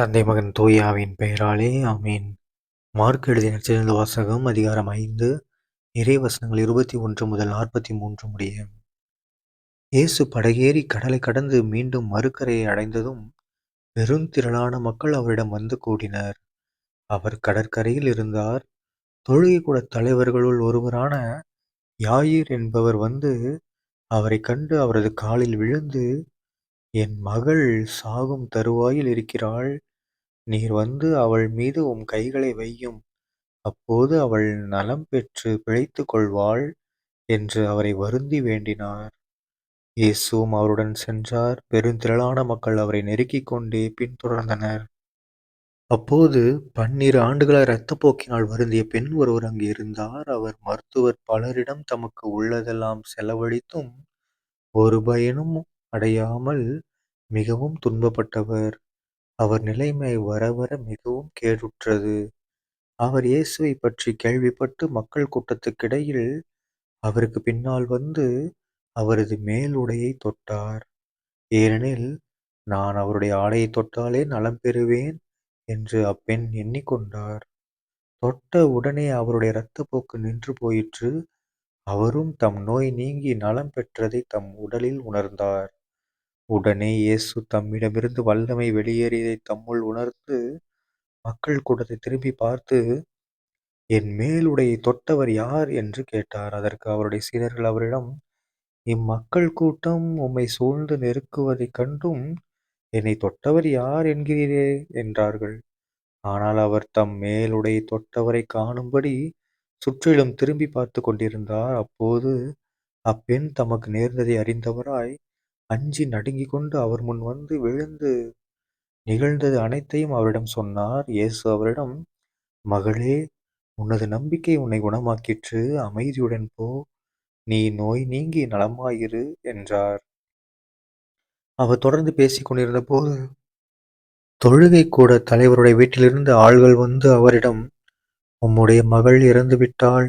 தந்தை மகன் தூயாவின் பெயராலே ஆமீன். மார்க் எழுதிய நற்செய்தி வாசகம் அதிகாரம் 5 இறைவசனங்கள் 21 முதல் 43 முடிய. இயேசு படகேறி கடலை கடந்து மீண்டும் மறுகரையை அடைந்ததும் பெருந்திரளான மக்கள் அவரிடம் வந்து கூடினர். அவர் கடற்கரையில் இருந்தார். தொழுகை கூட தலைவர்களுள் ஒருவரான யாயிர் என்பவர் வந்து அவரை கண்டு அவரது காலில் விழுந்து, என் மகள் சாகும் தருவாயில் இருக்கிறாள். நீர் வந்து அவள் மீது உம் கைகளை வையும். அப்போது அவள் நலம் பெற்று பிழைத்துக் கொள்வாள் என்று அவரை வருந்தி வேண்டினார். இயேசுவும் அவருடன் சென்றார். பெருந்திரளான மக்கள் அவரை நெருக்கிக் கொண்டே பின்தொடர்ந்தனர். அப்போது 12 ஆண்டுகளாய் இரத்தப்போக்கினால் வருந்திய பெண் ஒருவர் அங்கு இருந்தார். அவர் மருத்துவர் பலரிடம் தமக்கு உள்ளதெல்லாம் செலவழித்தும் ஒரு பயனும் அடையாமல் மிகவும் துன்பப்பட்டவர். அவர் நிலைமை வர வர மிகவும் கேடுற்றது. அவர் இயேசுவை பற்றி கேள்விப்பட்டு மக்கள் கூட்டத்துக்கிடையில் அவருக்கு பின்னால் வந்து அவரது மேலுடையை தொட்டார். ஏனெனில், நான் அவருடைய ஆடையை தொட்டாலே நலம் பெறுவேன் என்று அப்பெண் எண்ணிக்கொண்டார். தொட்ட உடனே அவருடைய இரத்தப்போக்கு நின்று போயிற்று. அவரும் தம் நோய் நீங்கி நலம் பெற்றதை தம் உடலில் உணர்ந்தார். உடனே இயேசு தம்மிடமிருந்து வல்லமை வெளியேறியதை தம்முள் உணர்ந்து மக்கள் கூட்டத்தை திரும்பி பார்த்து, என் மேலுடையை தொட்டவர் யார் என்று கேட்டார். அதற்கு அவருடைய சீடர்கள் அவரிடம், இம்மக்கள் கூட்டம் உம்மை சூழ்ந்து நெருக்குவதைக் கண்டும் என்னை தொட்டவர் யார் என்கிறீரே என்றார்கள். ஆனால் அவர் தம் மேலுடையை தொட்டவரை காணும்படி சுற்றிலும் திரும்பி பார்த்து கொண்டிருந்தார். அப்போது அப்பெண் தமக்கு நேர்ந்ததை அறிந்தவராய் அஞ்சி நடுங்கிக் கொண்டு அவர் முன் வந்து விழுந்து நிகழ்ந்தது அனைத்தையும் அவரிடம் சொன்னார். இயேசு அவரிடம், மகளே, உனது நம்பிக்கை உன்னை குணமாக்கிற்று. அமைதியுடன் போ. நீ நோய் நீங்கி நலமாயிரு என்றார். அவர் தொடர்ந்து பேசிக் கொண்டிருந்த போது தொழுகை கூட தலைவருடைய வீட்டிலிருந்து ஆள்கள் வந்து அவரிடம், உம்முடைய மகள் இறந்துவிட்டாள்.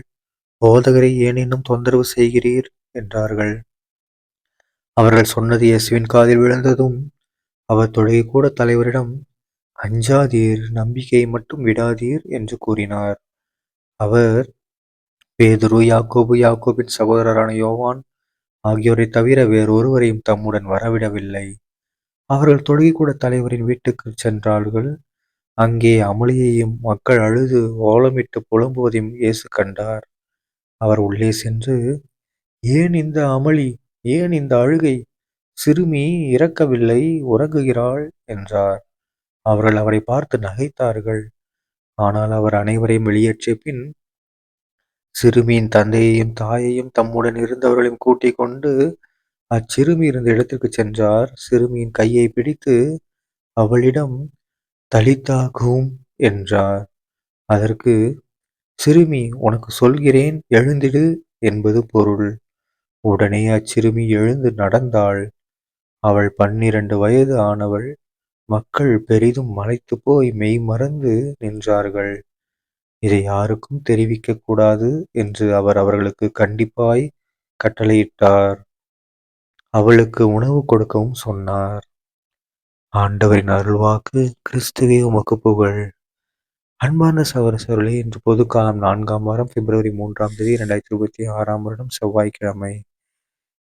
போதகரை ஏன் இன்னும் தொந்தரவு செய்கிறீர் என்றார்கள். அவர்கள் சொன்னது இயேசுவின் காதில் விழுந்ததும் அவர் தொழுகை கூட தலைவரிடம், அஞ்சாதீர், நம்பிக்கையை மட்டும் விடாதீர் என்று கூறினார். அவர் பேதுரு, யாக்கோபு, யாக்கோபின் சகோதரரான யோவான் ஆகியோரை தவிர வேறொருவரையும் தம்முடன் வரவிடவில்லை. அவர்கள் தொழுகை கூட தலைவரின் வீட்டுக்கு சென்றார்கள். அங்கே அமளியையும் மக்கள் அழுது ஓலமிட்டு புலம்புவதையும் இயேசு கண்டார். அவர் உள்ளே சென்று, ஏன் இந்த அமளி, ஏன் இந்த அழுகை? சிறுமி இறக்கவில்லை, உறங்குகிறாள் என்றார். அவர்கள் அவரை பார்த்து நகைத்தார்கள். ஆனால் அவர் அனைவரையும் வெளியேற்றிய பின் சிறுமியின் தந்தையையும் தாயையும் தம்முடன் இருந்தவர்களையும் கூட்டிக் கொண்டு அச்சிறுமி இருந்த இடத்திற்கு சென்றார். சிறுமியின் கையை பிடித்து அவளிடம், தலித்தா கூம் என்றார். அதற்கு, சிறுமி, உனக்கு சொல்கிறேன், எழுந்திடு என்பது பொருள். உடனே அச்சிறுமி எழுந்து நடந்தாள். அவள் 12 வயது ஆனவள். மக்கள் பெரிதும் மலைத்து போய் மெய்மறந்து நின்றார்கள். இதை யாருக்கும் தெரிவிக்கக் கூடாது என்று அவர் அவர்களுக்கு கண்டிப்பாய் கட்டளையிட்டார். அவளுக்கு உணவு கொடுக்கவும் சொன்னார். ஆண்டவரின் அருள்வாக்கு. கிறிஸ்துவே உமக்கு புகழ். அன்பார்ந்த சகோதரர்களே, இன்று பொதுக்காலம் 4ஆம் வாரம் பிப்ரவரி 3ஆம் தேதி 2026ஆம் வருடம் செவ்வாய்க்கிழமை.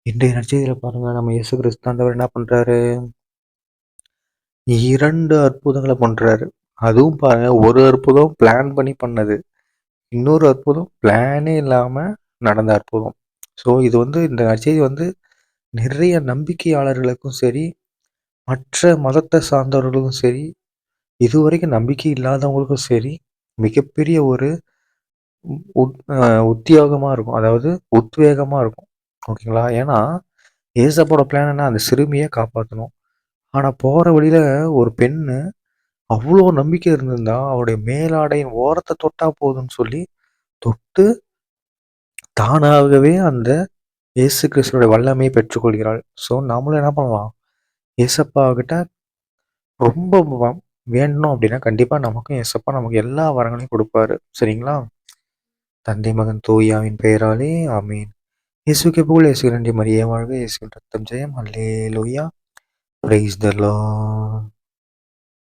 இன்றைய நற்செய்தியில பாருங்க, நம்ம இயேசு கிறிஸ்து ஆண்டவர் என்ன பண்றாரு? 2 அற்புதங்களை பண்றாரு. அதுவும் பாருங்க, ஒரு அற்புதம் பிளான் பண்ணி பண்ணது, இன்னொரு அற்புதம் பிளானே இல்லாம நடந்த அற்புதம். ஸோ இது இந்த நற்செய்தி நிறைய நம்பிக்கையாளர்களுக்கும் சரி, மற்ற மதத்தை சார்ந்தவர்களுக்கும் சரி, இதுவரைக்கும் நம்பிக்கை இல்லாதவங்களுக்கும் சரி, மிகப்பெரிய ஒரு உத்தியோகமா இருக்கும். அதாவது உத்வேகமா இருக்கும். ஓகேங்களா? ஏன்னா ஏசப்போட பிளான் என்ன? அந்த சிறுமியை காப்பாற்றணும். ஆனா போற வழியில ஒரு பெண்ணு அவ்வளோ நம்பிக்கை இருந்திருந்தா, அவருடைய மேலாடையின் ஓரத்தை தொட்டா போதும்னு சொல்லி தொட்டு தானாகவே அந்த இயேசு கிறிஸ்துவோட வல்லமையை பெற்றுக்கொள்கிறாள். ஸோ நாமளும் என்ன பண்ணலாம்? ஏசப்பா கிட்ட ரொம்ப வேண்டணும் அப்படின்னா கண்டிப்பா நமக்கும் ஏசப்பா நமக்கு எல்லா வரங்களையும் கொடுப்பாரு. சரிங்களா? தந்தை மகன் தூயாவின் பெயராலே ஆமீன். இயேசுவுக்கே புகழ். இயேசு நன்றி. மரியே வாழ்க. இயேசுவின் ரத்தம் ஜெயம். அல்லேலூயா. Praise the Lord.